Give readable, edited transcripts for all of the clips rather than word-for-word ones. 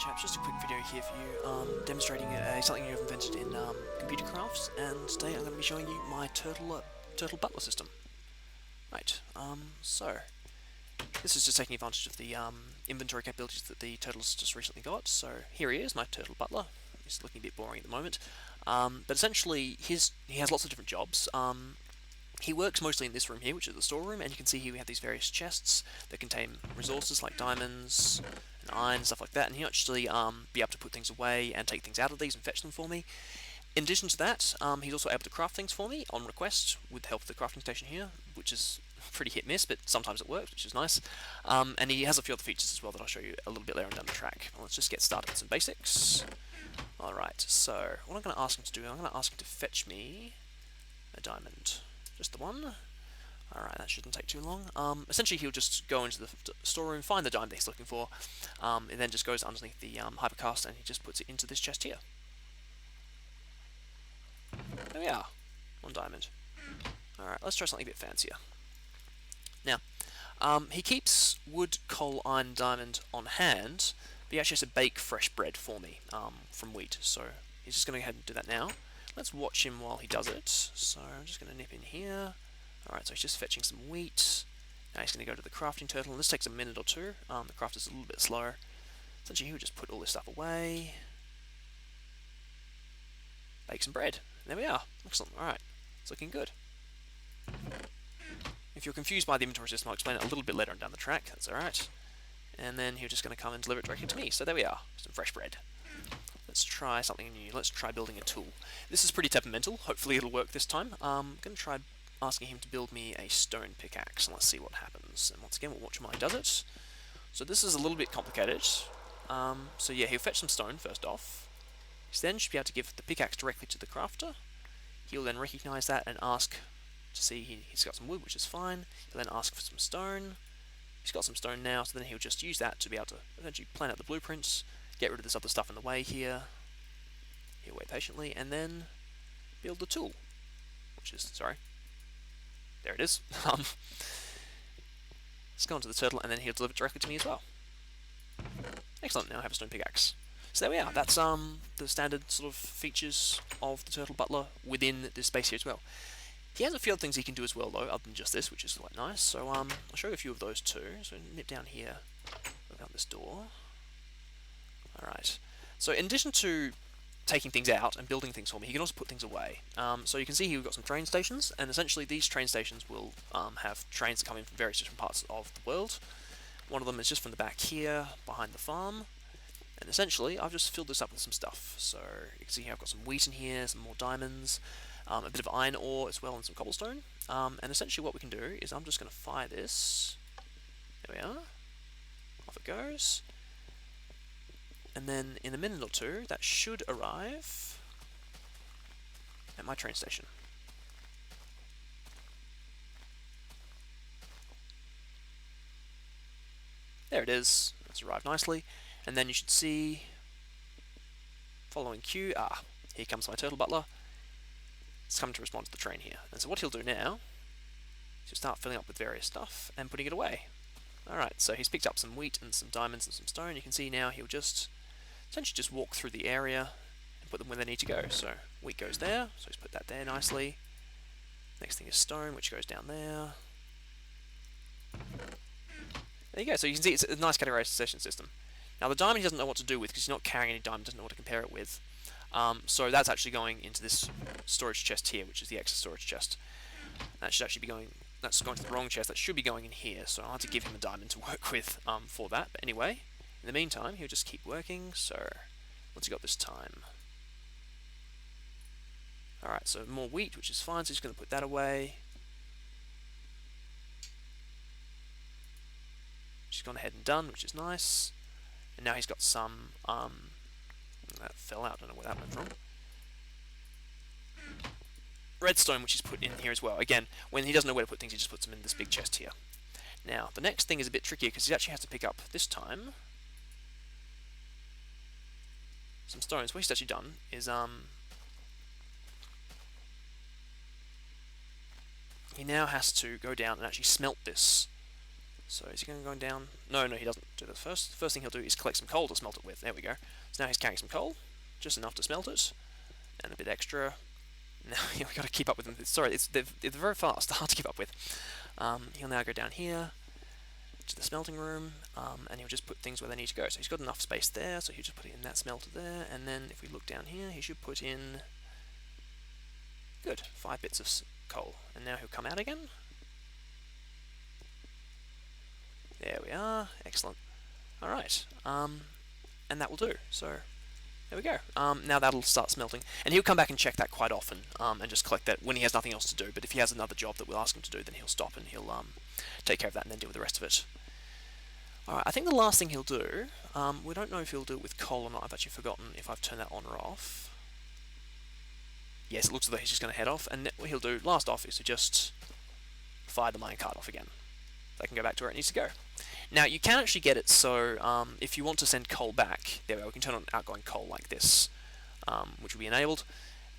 chaps, just a quick video here for you, demonstrating something you've invented in ComputerCraft, and today I'm going to be showing you my Turtle Butler system. Right, so this is just taking advantage of the inventory capabilities that the Turtle's just recently got. So here he is, my Turtle Butler. He's looking a bit boring at the moment, but essentially he has lots of different jobs. He works mostly in this room here, which is the storeroom, and you can see here we have these various chests that contain resources like diamonds and iron, stuff like that, and he'll actually be able to put things away and take things out of these and fetch them for me. In addition to that, he's also able to craft things for me on request with the help of the crafting station here, which is pretty hit-miss, but sometimes it works, which is nice. And he has a few other features as well that I'll show you a little bit later on down the track. Well, let's just get started with some basics. Alright, so what I'm going to ask him to do, I'm going to ask him to fetch me a diamond. Just the one. Alright, that shouldn't take too long. Essentially, he'll just go into the storeroom, find the diamond that he's looking for, and then just goes underneath the hypercast and he just puts it into this chest here. There we are. One diamond. Alright, let's try something a bit fancier. Now, he keeps wood, coal, iron, diamond on hand, but he actually has to bake fresh bread for me from wheat, so he's just going to go ahead and do that now. Let's watch him while he does it. So I'm just going to nip in here. Alright, so he's just fetching some wheat. Now he's going to go to the crafting turtle, and this takes a minute or two. The craft is a little bit slower. Essentially, he would just put all this stuff away. Bake some bread. There we are. Excellent. Alright, it's looking good. If you're confused by the inventory system, I'll explain it a little bit later on down the track. That's alright. And then he's just going to come and deliver it directly to me. So there we are. Some fresh bread. Let's try something new. Let's try building a tool. This is pretty temperamental. Hopefully it'll work this time. I'm going to try asking him to build me a stone pickaxe, and let's see what happens. And once again, we'll watch him while he does it. So this is a little bit complicated. So yeah, he'll fetch some stone first off. He then should be able to give the pickaxe directly to the crafter. He'll then recognize that and ask to see he's got some wood, which is fine. He'll then ask for some stone. He's got some stone now, so then he'll just use that to be able to eventually plan out the blueprints, get rid of this other stuff in the way here. He'll wait patiently, and then build the tool. Which is, sorry. There it is. Let's go on to the turtle, and then he'll deliver it directly to me as well. Excellent, now I have a stone pickaxe. So there we are, that's the standard sort of features of the Turtle Butler within this space here as well. He has a few other things he can do as well, though, other than just this, which is quite nice. So I'll show you a few of those too. So nip down here, open up this door. Alright, so in addition to taking things out and building things for me, he can also put things away. So you can see here we've got some train stations, and essentially these train stations will have trains that come in from various different parts of the world. One of them is just from the back here, behind the farm. And essentially, I've just filled this up with some stuff. So you can see here I've got some wheat in here, some more diamonds, a bit of iron ore as well, and some cobblestone. And essentially what we can do is I'm just going to fire this. There we are. Off it goes. And then in a minute or two, that should arrive at my train station. There it is. It's arrived nicely. And then you should see, following cue, here comes my Turtle Butler. It's coming to respond to the train here. And so what he'll do now is he'll start filling up with various stuff and putting it away. Alright, so he's picked up some wheat and some diamonds and some stone. You can see now he'll just essentially just walk through the area and put them where they need to go. So wheat goes there, so he's put that there nicely. Next thing is stone, which goes down there. There you go, so you can see it's a nice categorization system. Now the diamond he doesn't know what to do with because he's not carrying any diamond, doesn't know what to compare it with. So that's actually going into this storage chest here, which is the extra storage chest. That should actually be going, that's going to the wrong chest, that should be going in here, so I'll have to give him a diamond to work with for that. But anyway, in the meantime, he'll just keep working, so what's he got this time? Alright, so more wheat, which is fine, so he's going to put that away. She's gone ahead and done, which is nice. And now he's got some, that fell out, I don't know where that went from. Redstone, which is put in here as well. Again, when he doesn't know where to put things, he just puts them in this big chest here. Now, the next thing is a bit trickier, because he actually has to pick up, this time, some stones. What he's actually done is, he now has to go down and actually smelt this So is he going to go down? No, he doesn't do that first. The first thing he'll do is collect some coal to smelt it with. There we go. So now he's carrying some coal, just enough to smelt it, and a bit extra. Now we've got to keep up with them. Sorry, they're very fast, hard to keep up with. He'll now go down here to the smelting room, and he'll just put things where they need to go. So he's got enough space there, so he'll just put it in that smelter there, and then if we look down here, he should put in, good, 5 bits of coal. And now he'll come out again. There we are, excellent. Alright, and that will do. So there we go. Now that'll start smelting, and he'll come back and check that quite often, and just collect that when he has nothing else to do. But if he has another job that we'll ask him to do, then he'll stop and he'll take care of that and then deal with the rest of it. Alright, I think the last thing he'll do, we don't know if he'll do it with coal or not. I've actually forgotten if I've turned that on or off. Yes, it looks as though he's just going to head off, and what he'll do last off is to just fire the minecart off again. They can go back to where it needs to go. Now, you can actually get it so if you want to send coal back, there we go, we can turn on outgoing coal like this, which will be enabled.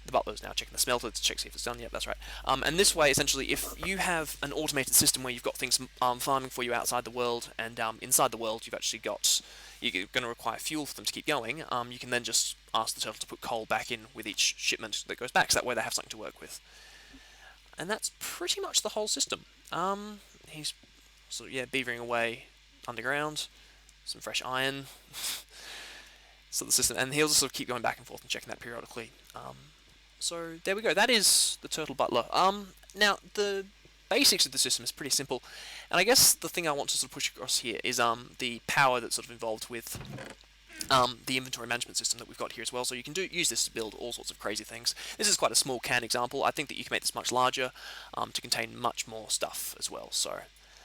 The butler's now checking the smelter to check see if it's done. Yep, that's right. And this way, essentially, if you have an automated system where you've got things farming for you outside the world, and inside the world you've actually got, you're going to require fuel for them to keep going, you can then just ask the turtle to put coal back in with each shipment that goes back, so that way they have something to work with. And that's pretty much the whole system. He's sort of, beavering away underground, some fresh iron. So the system, and he'll just sort of keep going back and forth and checking that periodically. So there we go. That is the Turtle Butler. Now the basics of the system is pretty simple, and I guess the thing I want to sort of push across here is the power that's sort of involved with the inventory management system that we've got here as well. So you can use this to build all sorts of crazy things. This is quite a small can example. I think that you can make this much larger to contain much more stuff as well. So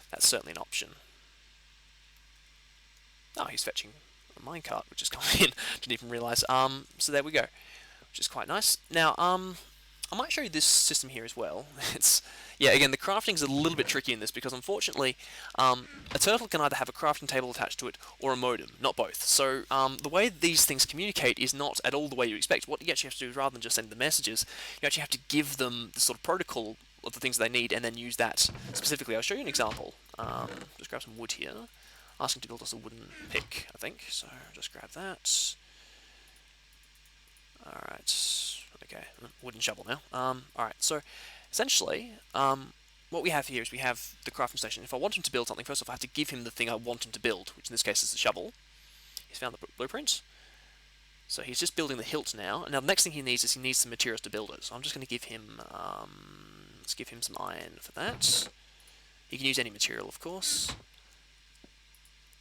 that's certainly an option. Oh, he's fetching a minecart, which has come in. Didn't even realise. So there we go, which is quite nice. Now, I might show you this system here as well. It's again, the crafting's a little bit tricky in this because unfortunately, a turtle can either have a crafting table attached to it or a modem, not both. So the way these things communicate is not at all the way you expect. What you actually have to do is rather than just send the messages, you actually have to give them the sort of protocol of the things they need and then use that specifically. I'll show you an example. Just grab some wood here. Ask him to build us a wooden pick, I think. So just grab that. Alright, okay, wooden shovel now. Alright, so essentially, what we have here is we have the crafting station. If I want him to build something, first off I have to give him the thing I want him to build, which in this case is the shovel. He's found the blueprint. So he's just building the hilt now. And now the next thing he needs is he needs some materials to build it. So I'm just going to give him, let's give him some iron for that. He can use any material, of course.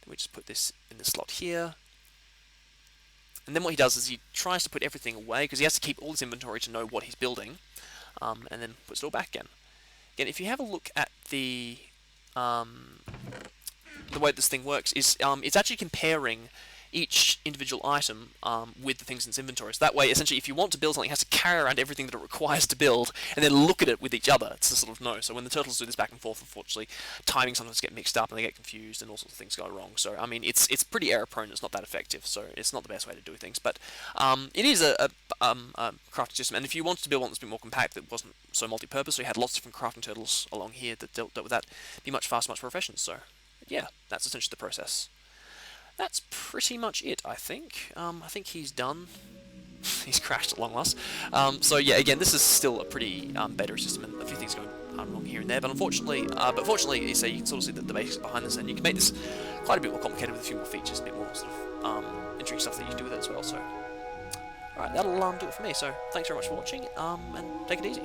We just put this in the slot here. And then what he does is he tries to put everything away, because he has to keep all his inventory to know what he's building, and then puts it all back again. Again, if you have a look at the way this thing works, is it's actually comparing each individual item with the things in its inventory. So that way, essentially, if you want to build something, it has to carry around everything that it requires to build, and then look at it with each other to sort of know. So when the turtles do this back and forth, unfortunately, timing sometimes get mixed up and they get confused, and all sorts of things go wrong. So I mean, it's pretty error prone. It's not that effective. So it's not the best way to do things. But it is a crafting system. And if you wanted to build one that's a bit more compact, that wasn't so multi-purpose, so you had lots of different crafting turtles along here that dealt with that, it'd be much faster, much more efficient. So yeah, that's essentially the process. That's pretty much it, I think. I think he's done. He's crashed at long last. So yeah, again, this is still a pretty better system, and a few things going wrong here and there. But fortunately, you can sort of see the basics behind this, and you can make this quite a bit more complicated with a few more features, a bit more sort of intriguing stuff that you can do with it as well. So, all right, that'll do it for me. So thanks very much for watching, and take it easy.